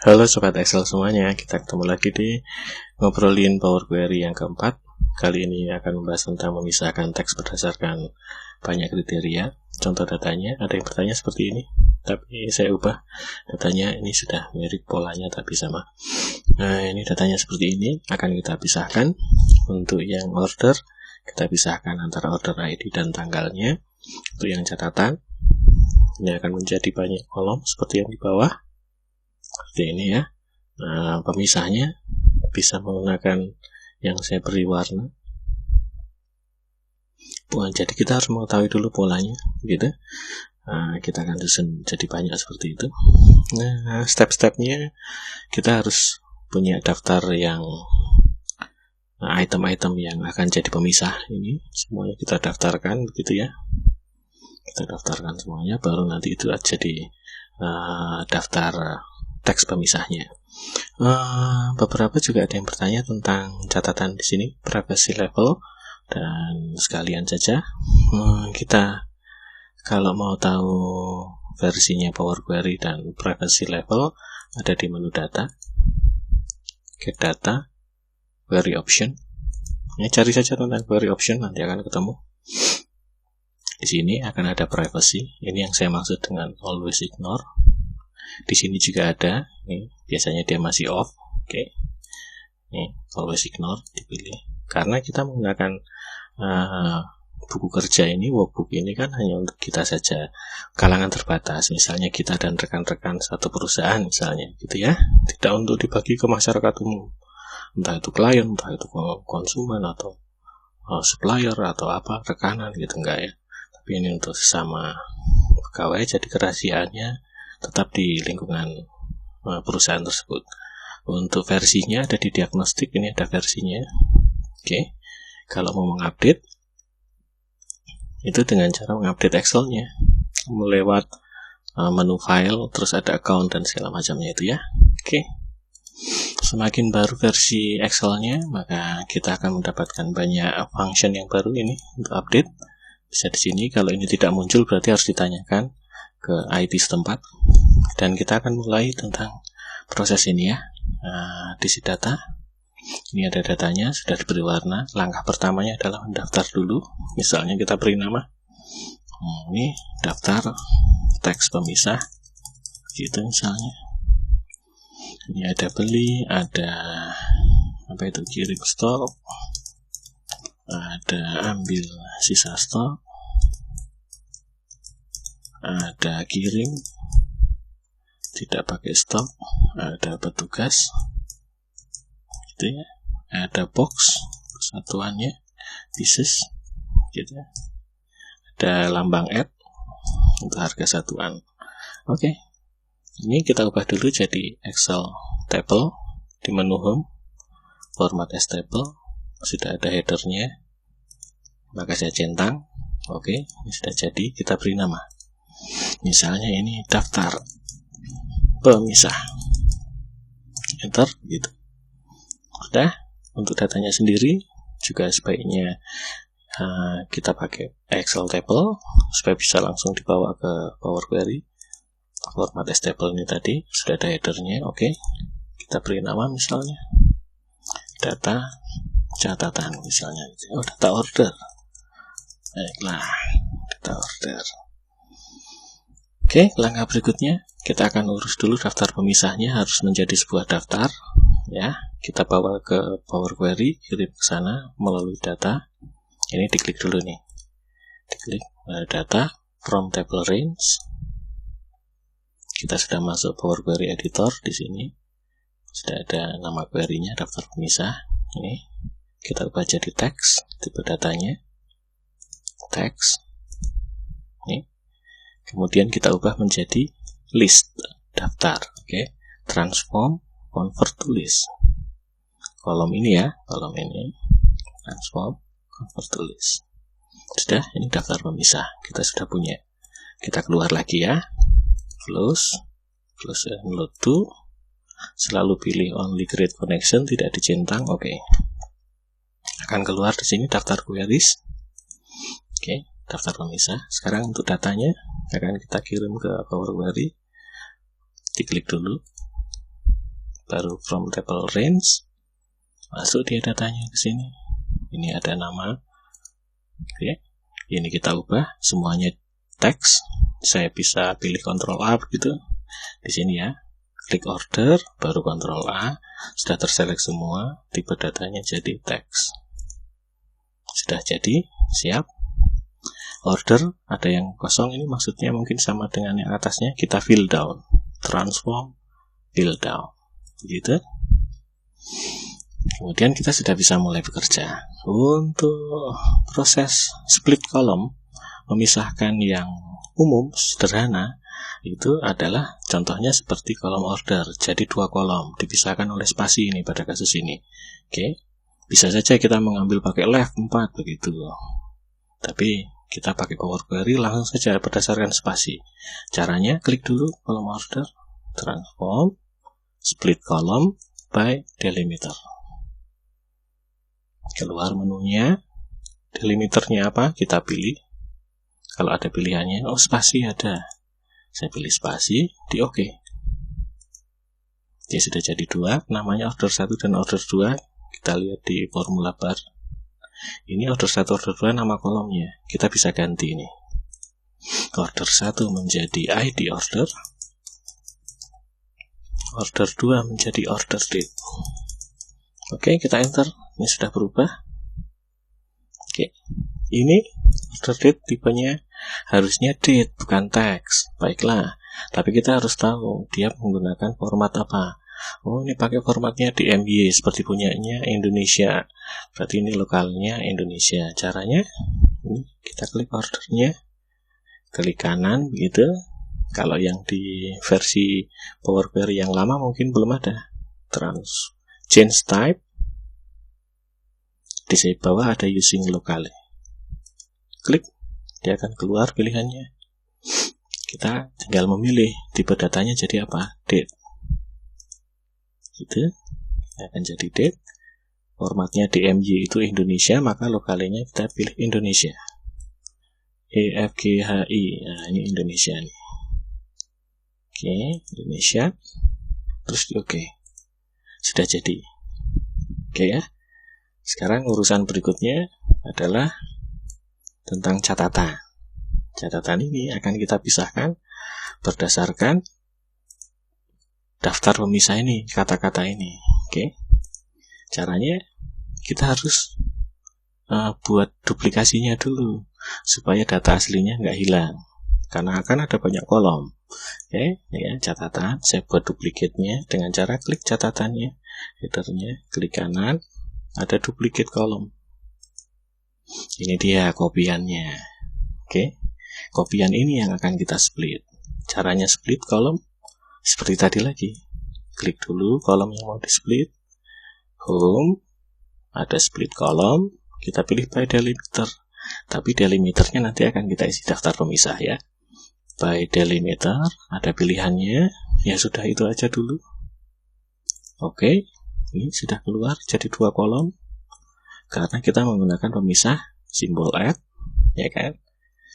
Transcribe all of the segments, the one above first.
Halo Sobat Excel semuanya, kita ketemu lagi di ngobrolin Power Query yang keempat. Kali ini akan membahas tentang memisahkan teks berdasarkan banyak kriteria. Contoh datanya, ada yang bertanya seperti ini, tapi saya ubah datanya, ini sudah mirip polanya tapi sama. Nah, ini datanya seperti ini, akan kita pisahkan. Untuk yang order, kita pisahkan antara order ID dan tanggalnya. Untuk yang catatan, ini akan menjadi banyak kolom seperti yang di bawah. Seperti ini ya. Nah, pemisahnya bisa menggunakan yang saya beri warna. Jadi kita harus mengetahui dulu polanya, gitu. Nah, kita akan susun jadi banyak seperti itu. Nah, step-stepnya kita harus punya daftar yang item-item yang akan jadi pemisah. Ini semuanya kita daftarkan, begitu ya. Kita daftarkan semuanya, baru nanti itu jadi daftar teks pemisahnya. Beberapa juga ada yang bertanya tentang catatan di sini, privacy level, dan sekalian saja kita kalau mau tahu versinya Power Query dan privacy level ada di menu data, get data, query option. Ya, cari saja tentang query option, nanti akan ketemu. Di sini akan ada privacy. Ini yang saya maksud dengan always ignore. Di sini juga ada, nih, biasanya dia masih off, oke. Nih, always ignore dipilih. Karena kita menggunakan buku kerja ini, workbook ini kan hanya untuk kita saja, kalangan terbatas. Misalnya kita dan rekan-rekan satu perusahaan misalnya, gitu ya. Tidak untuk dibagi ke masyarakat umum. Entah itu klien, entah itu konsumen atau supplier atau apa, rekanan gitu, enggak ya. Tapi ini untuk sesama pegawai, jadi kerahasiaannya tetap di lingkungan perusahaan tersebut. Untuk versinya ada di diagnostik, ini ada versinya. Oke. Kalau mau mengupdate itu dengan cara mengupdate Excel-nya melewat menu file, terus ada account dan segala macamnya itu ya. Oke. Semakin baru versi Excel-nya, maka kita akan mendapatkan banyak function yang baru ini untuk update. Bisa di sini, kalau ini tidak muncul berarti harus ditanyakan ke IT setempat. Dan kita akan mulai tentang proses ini ya. Diisi data. Ini ada datanya, sudah diberi warna. Langkah pertamanya adalah mendaftar dulu. Misalnya kita beri nama. Ini daftar teks pemisah. Gitu misalnya. Ini ada beli, ada kirim stok, ada ambil sisa stok, ada kirim, tidak pakai stok, ada petugas, gitu ya, ada box satuannya, pieces, gitu ya, ada lambang add untuk harga satuan. Oke. Ini kita ubah dulu jadi Excel table di menu home, format as table, sudah ada headernya, maka saya centang. Oke, ini sudah jadi, kita beri nama. Misalnya ini daftar pemisah, enter gitu. Udah. Untuk datanya sendiri juga sebaiknya kita pakai Excel table supaya bisa langsung dibawa ke Power Query. Format as table ini tadi sudah ada headernya. Oke. Kita beri nama misalnya data catatan misalnya. Oh, data order. Baiklah, data order. Oke, langkah berikutnya kita akan urus dulu daftar pemisahnya, harus menjadi sebuah daftar ya. Kita bawa ke Power Query, kirim ke sana melalui data. Ini diklik dulu nih. Diklik data from table range. Kita sudah masuk Power Query editor di sini. Sudah ada nama query-nya, daftar pemisah. Ini kita ubah jadi teks, tipe datanya teks. Ini. Kemudian kita ubah menjadi list, daftar. Oke. Transform, convert to list. Kolom ini ya, kolom ini. Transform, convert to list. Sudah, ini daftar pemisah. Kita sudah punya. Kita keluar lagi ya. Close and load to. Selalu pilih only create connection, tidak dicentang. Oke. Akan keluar di sini daftar queries. Oke, daftar pemisah. Sekarang untuk datanya akan kita kirim ke Power Query. Diklik dulu. baru from table range, masuk dia datanya ke sini. Ini ada nama. Oke. Ini kita ubah semuanya teks. Saya bisa pilih Ctrl A begitu. Di sini ya. Klik order, baru Ctrl A. Sudah terselect semua. Tipe datanya jadi teks. Sudah jadi, siap. Order, ada yang kosong, ini maksudnya mungkin sama dengan yang atasnya. Kita fill down. Transform, fill down. Begitu. Kemudian kita sudah bisa mulai bekerja. Untuk proses split column, memisahkan yang umum, sederhana, itu adalah contohnya seperti kolom order. Jadi 2 kolom, dipisahkan oleh spasi ini pada kasus ini. Oke. Bisa saja kita mengambil pakai left 4 begitu. Tapi kita pakai Power Query langsung saja berdasarkan spasi. Caranya klik dulu kolom order, transform, split column by delimiter. Keluar menunya, delimiternya apa? Kita pilih. Kalau ada pilihannya, oh spasi ada. Saya pilih spasi, di OK. Dia sudah jadi 2, namanya order 1 dan order 2. Kita lihat di formula bar. Ini order 1, order 2 nama kolomnya. Kita bisa ganti ini. Order 1 menjadi ID order. Order 2 menjadi order date. Oke, kita enter. Ini sudah berubah. Oke. Ini order date tipenya harusnya date, bukan teks. Baiklah. Tapi kita harus tahu dia menggunakan format apa. Oh, ini pakai formatnya DMY seperti punyanya Indonesia. Berarti ini lokalnya Indonesia. Caranya, ini kita klik ordernya, klik kanan begitu. Kalau yang di versi Power Query yang lama mungkin belum ada. Change type. Di bawah ada using locally. Klik, dia akan keluar pilihannya. Kita tinggal memilih tipe datanya jadi apa? Date. Gitu. Akan jadi date. Formatnya DMY itu Indonesia, maka lokalnya kita pilih Indonesia. EFGHI. Nah, ini Indonesia nih. Oke, Indonesia. Terus di OK. Sudah jadi. Oke ya. Sekarang urusan berikutnya adalah tentang catatan. Catatan ini akan kita pisahkan berdasarkan daftar pemisah ini, kata-kata ini. Oke. Caranya kita harus buat duplikasinya dulu supaya data aslinya nggak hilang. Karena akan ada banyak kolom. Oke, ya, catatan. Saya buat duplikatnya dengan cara klik catatannya, headernya, klik kanan. Ada duplicate kolom. Ini dia kopiannya. Oke. Kopian ini yang akan kita split. Caranya split kolom seperti tadi lagi. Klik dulu kolom yang mau di split. Home. Ada split kolom. Kita pilih by delimiter. Tapi delimiternya nanti akan kita isi daftar pemisah ya. By delimiter. Ada pilihannya. Ya sudah itu aja dulu. Oke. Ini sudah keluar jadi 2 kolom karena kita menggunakan pemisah simbol add, ya kan?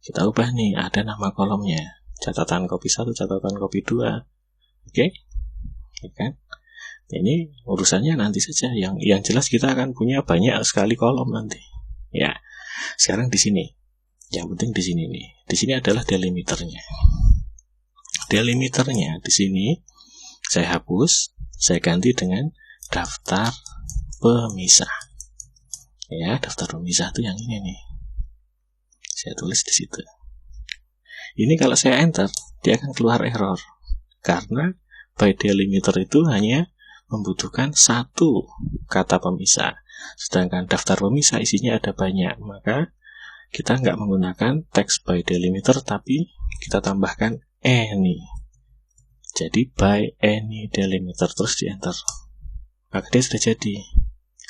Kita ubah nih, ada nama kolomnya, catatan copy 1, catatan copy 2. Oke? Ya kan? Ini urusannya nanti saja. Yang jelas kita akan punya banyak sekali kolom nanti. Ya. Sekarang di sini. Yang penting di sini nih. Di sini adalah delimiternya. Delimiternya di sini saya hapus, saya ganti dengan daftar pemisah. Ya, daftar pemisah itu yang ini nih. Saya tulis di situ. Ini kalau saya enter, dia akan keluar error. Karena by delimiter itu hanya membutuhkan 1 kata pemisah. Sedangkan daftar pemisah isinya ada banyak. Maka kita nggak menggunakan text by delimiter, tapi kita tambahkan any. Jadi by any delimiter, terus di enter. Maka dia sudah jadi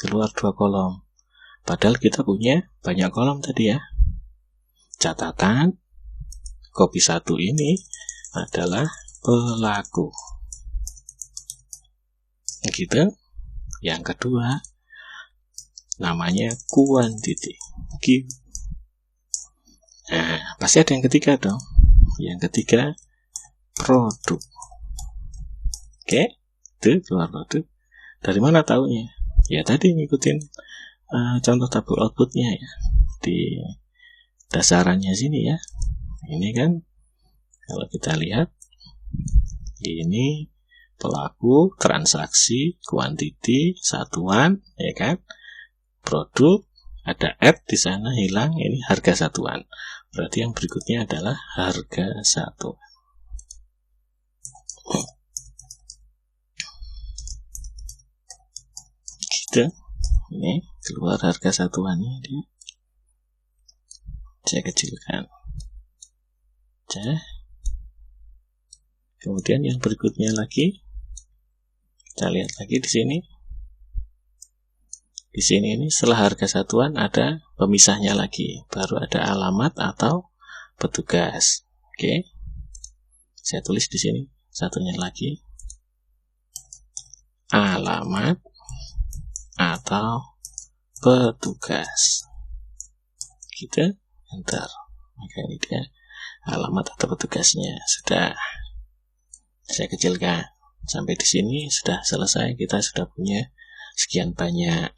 keluar 2 kolom. Padahal kita punya banyak kolom tadi ya. Catatan copy 1 ini adalah pelaku. Gitu. Yang kedua namanya quantity. Nah, pasti ada yang ketiga dong. Yang ketiga produk. Oke. Itu keluar produk. Dari mana taunya? Ya tadi ngikutin contoh tabel outputnya ya, di dasarannya sini ya. Ini kan kalau kita lihat, ini pelaku, transaksi, kuantiti, satuan, ya kan? Produk, ada add di sana hilang, ini harga satuan. Berarti yang berikutnya adalah harga satuan. Gitu. Ini keluar harga satuannya dia. Saya kecilkan. Kemudian yang berikutnya lagi, kita lihat lagi di sini. Di sini ini setelah harga satuan ada pemisahnya lagi, baru ada alamat atau petugas. Oke. Saya tulis di sini satunya lagi. Alamat atau petugas. Gitu, enter. Maka ini dia alamat atau petugasnya. Sudah. Saya kecilkan. Sampai di sini sudah selesai. Kita sudah punya sekian banyak.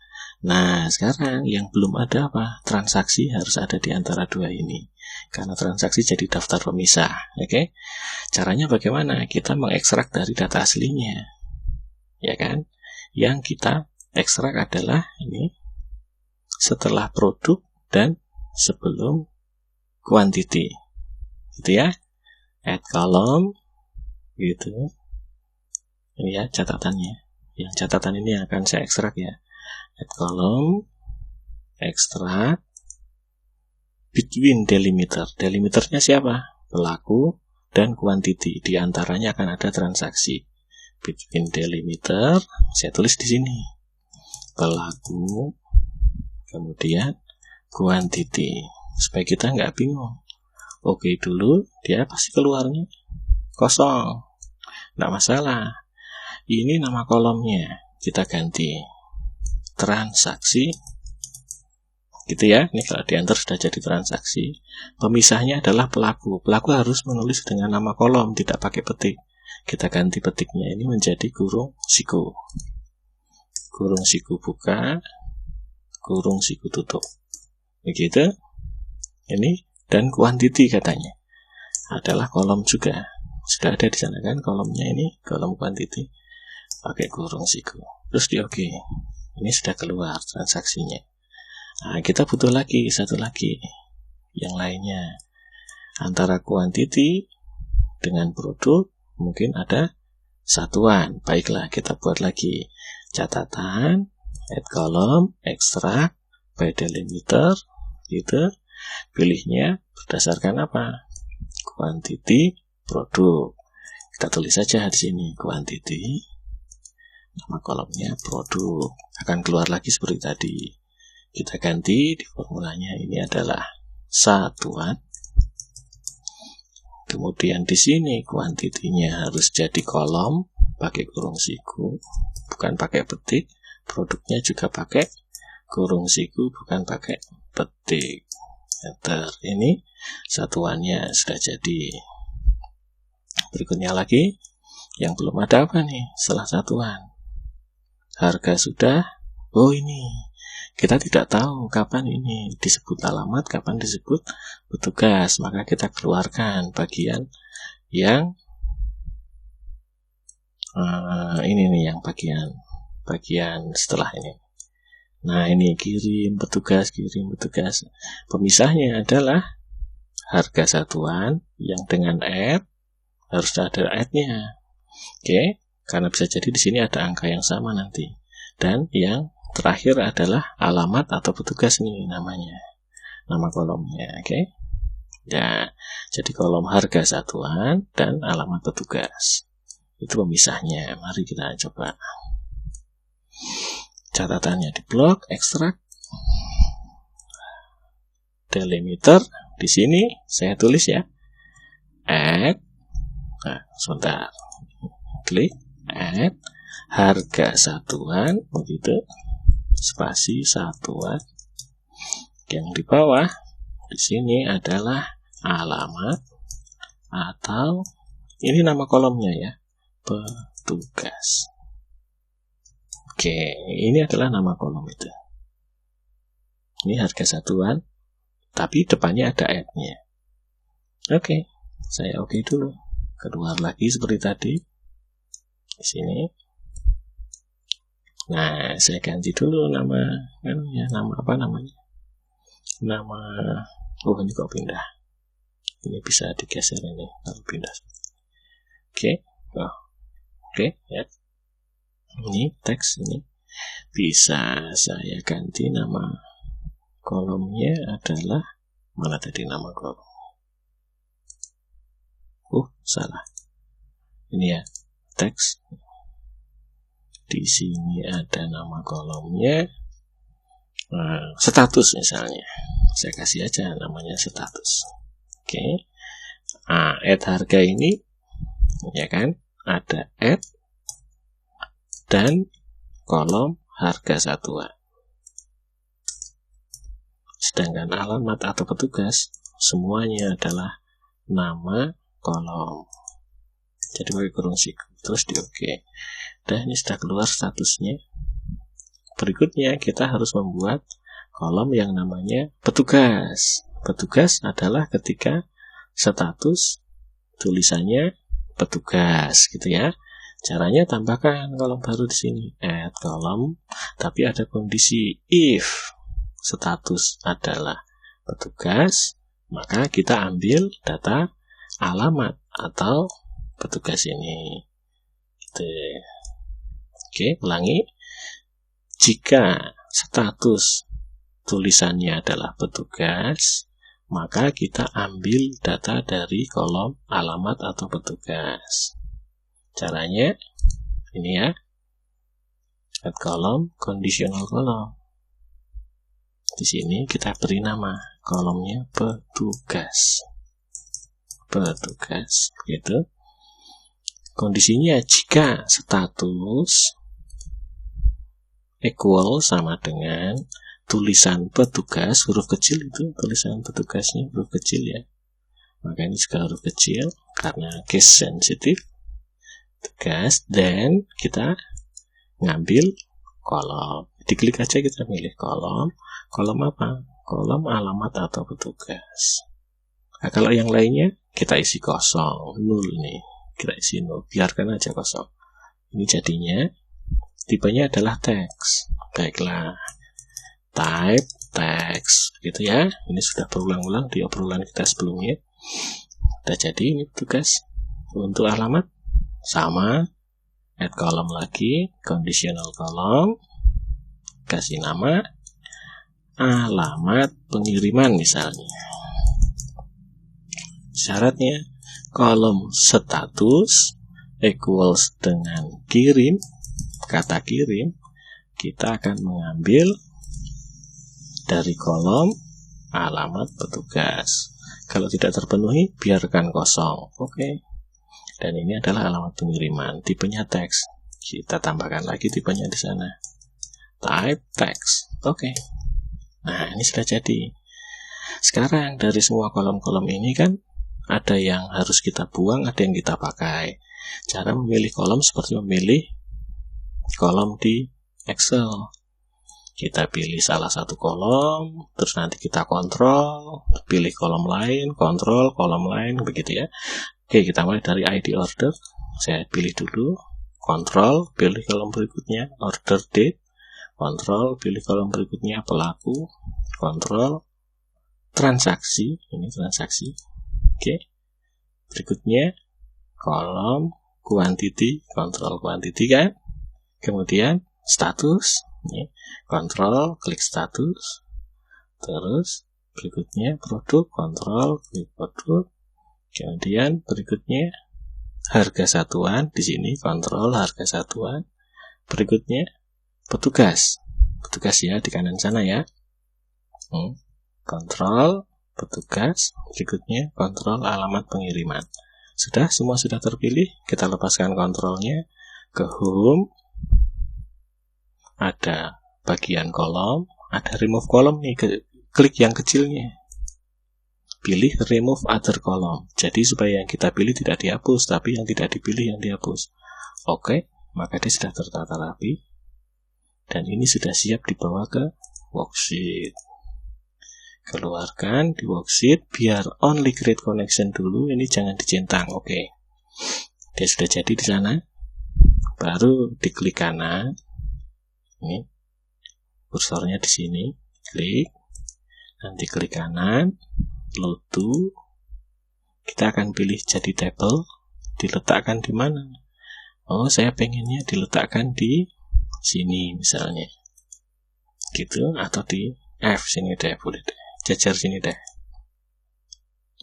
Nah, sekarang yang belum ada apa? Transaksi harus ada di antara dua ini. Karena transaksi jadi daftar pemisah. Oke? Caranya bagaimana? Kita mengekstrak dari data aslinya. Ya kan? Yang kita ekstrak adalah ini setelah produk dan sebelum quantity. Gitu ya. Add column gitu. Ini ya catatannya. Yang catatan ini akan saya ekstrak ya. Add column, ekstrak, between delimiter. Delimiternya siapa? Pelaku dan quantity. Di antaranya akan ada transaksi. Between delimiter, saya tulis di sini. Pelaku, kemudian quantity. Supaya kita nggak bingung. Oke dulu, dia pasti keluarnya kosong. Nggak masalah. Ini nama kolomnya. Kita ganti. Transaksi gitu ya. Ini kalau di enter sudah jadi transaksi. Pemisahnya adalah pelaku. Pelaku harus menulis dengan nama kolom, tidak pakai petik. Kita ganti petiknya ini menjadi kurung siku. Kurung siku buka, kurung siku tutup. Begitu. Ini dan quantity katanya adalah kolom juga. Sudah ada di sana kan kolomnya ini, kolom quantity pakai kurung siku. Terus di oke. Ini sudah keluar transaksinya. Nah, kita butuh lagi satu lagi yang lainnya. Antara quantity dengan produk mungkin ada satuan. Baiklah, kita buat lagi catatan, add column, extract, by delimiter, gitu. Pilihnya berdasarkan apa? Quantity, produk. Kita tulis saja di sini quantity. Nama kolomnya produk. Akan keluar lagi seperti tadi. Kita ganti di formulanya ini adalah satuan. Kemudian di sini kuantitinya harus jadi kolom pakai kurung siku, bukan pakai petik. Produknya juga pakai kurung siku, bukan pakai petik. Enter. Ini satuannya sudah jadi. Berikutnya lagi, yang belum ada apa nih setelah satuan? Harga sudah. Oh ini, kita tidak tahu kapan ini disebut alamat, kapan disebut petugas. Maka kita keluarkan bagian yang ini nih, yang bagian setelah ini. Nah ini kirim petugas. Pemisahnya adalah harga satuan yang dengan add, harus ada add-nya. Oke. Karena bisa jadi di sini ada angka yang sama nanti. Dan yang terakhir adalah alamat atau petugas nih namanya. Nama kolomnya, oke? Ya, jadi kolom harga satuan dan alamat petugas. Itu pemisahnya. Mari kita coba. Catatannya di blok, ekstrak. Delimiter di sini saya tulis ya. Add. Nah, sebentar. Klik. Add harga satuan, begitu, spasi satuan. Yang di bawah di sini adalah alamat atau ini nama kolomnya ya, petugas. Oke, ini adalah nama kolom itu. Ini harga satuan, tapi depannya ada add-nya. Oke, saya oke dulu. Keluar lagi seperti tadi. Di sini. Nah, saya ganti dulu nama apa namanya? Nama, ini kok pindah. Ini bisa digeser ini kalau pindah. Oke, ya. Ini teks ini bisa saya ganti nama kolomnya adalah, mana tadi nama kolom? Salah. Ini ya, teks. Di sini ada nama kolomnya, status misalnya. Saya kasih aja namanya status. Oke. Add harga ini, ya kan? Ada add dan kolom harga satuan. Sedangkan alamat atau petugas semuanya adalah nama kolom. Jadi pakai kurung siku, terus di oke. Dan ini sudah keluar statusnya. Berikutnya kita harus membuat kolom yang namanya petugas. Petugas adalah ketika status tulisannya petugas, gitu ya. Caranya tambahkan kolom baru di sini, add kolom, tapi ada kondisi if status adalah petugas, maka kita ambil data alamat atau petugas ini. Gitu. Oke, ulangi. Jika status tulisannya adalah petugas, maka kita ambil data dari kolom alamat atau petugas. Caranya ini ya, add kolom, conditional kolom. Di sini kita beri nama kolomnya petugas. Petugas, gitu. Kondisinya jika status equal sama dengan tulisan petugas, huruf kecil itu tulisan petugasnya huruf kecil ya. Maka ini juga huruf kecil karena case sensitive. Tugas, dan kita ngambil kolom. Diklik aja kita pilih kolom. Kolom apa? Kolom alamat atau petugas. Nah, kalau yang lainnya kita isi kosong, nul nih. Kita isi nul, biarkan aja kosong. Ini jadinya tipenya adalah teks. Baiklah. Type teks, gitu ya. Ini sudah berulang-ulang di obrolan kita sebelumnya. Sudah jadi ini petugas. Untuk alamat sama, add kolom lagi, conditional kolom, kasih nama alamat pengiriman misalnya. Syaratnya kolom status equals dengan kirim, kata kirim, kita akan mengambil dari kolom alamat petugas. Kalau tidak terpenuhi, biarkan kosong. Oke. Dan ini adalah alamat pengiriman, tipenya teks. Kita tambahkan lagi tipenya di sana. Type teks. Oke. Nah, ini sudah jadi. Sekarang dari semua kolom-kolom ini kan ada yang harus kita buang, ada yang kita pakai. Cara memilih kolom seperti memilih kolom di Excel. Kita pilih salah satu kolom, terus nanti kita kontrol, pilih kolom lain, kontrol kolom lain, begitu ya. Oke, kita mulai dari ID order. Saya pilih dulu, kontrol, pilih kolom berikutnya, order date, kontrol, pilih kolom berikutnya, pelaku, kontrol, transaksi, ini transaksi. Oke, berikutnya kolom quantity, kontrol quantity kan. Kemudian status, ini kontrol, klik status. Terus berikutnya produk, kontrol, klik produk. Kemudian berikutnya harga satuan, di sini kontrol harga satuan. Berikutnya petugas, petugas ya di kanan sana ya. Kontrol petugas, berikutnya kontrol alamat pengiriman. Sudah, semua sudah terpilih. Kita lepaskan kontrolnya ke home. Ada bagian kolom, ada remove kolom nih, klik yang kecilnya. Pilih remove other column. Jadi supaya yang kita pilih tidak dihapus, tapi yang tidak dipilih yang dihapus. Oke, maka dia sudah tertata rapi. Dan ini sudah siap dibawa ke worksheet. Keluarkan di worksheet, biar only create connection dulu, ini jangan dicentang. Oke. Dia sudah jadi di sana. Baru diklik kanan. Ini kursornya di sini, klik. Nanti klik kanan, load to. Kita akan pilih jadi table, diletakkan di mana? Oh, saya pengennya diletakkan di sini misalnya. Gitu, atau di F sini deh, boleh deh. Jajar sini deh.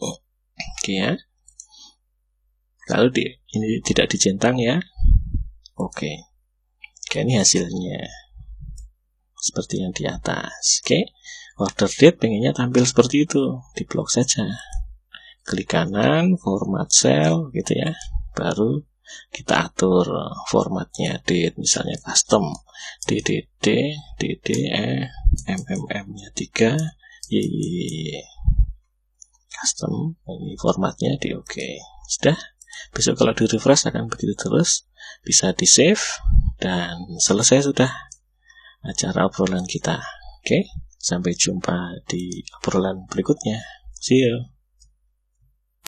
Oke ya. Kalau ini tidak dicentang ya. Oke. Oke, ini hasilnya. Seperti yang di atas. Oke. Order date pengennya tampil seperti itu. Di blok saja. Klik kanan, format cell gitu ya. Baru kita atur formatnya, date misalnya custom DDD, MMM-nya 3, custom, ini formatnya di oke. Sudah, besok kalau di refresh akan begitu terus, bisa di save, dan selesai sudah acara obrolan kita. Oke, sampai jumpa di obrolan berikutnya. See you.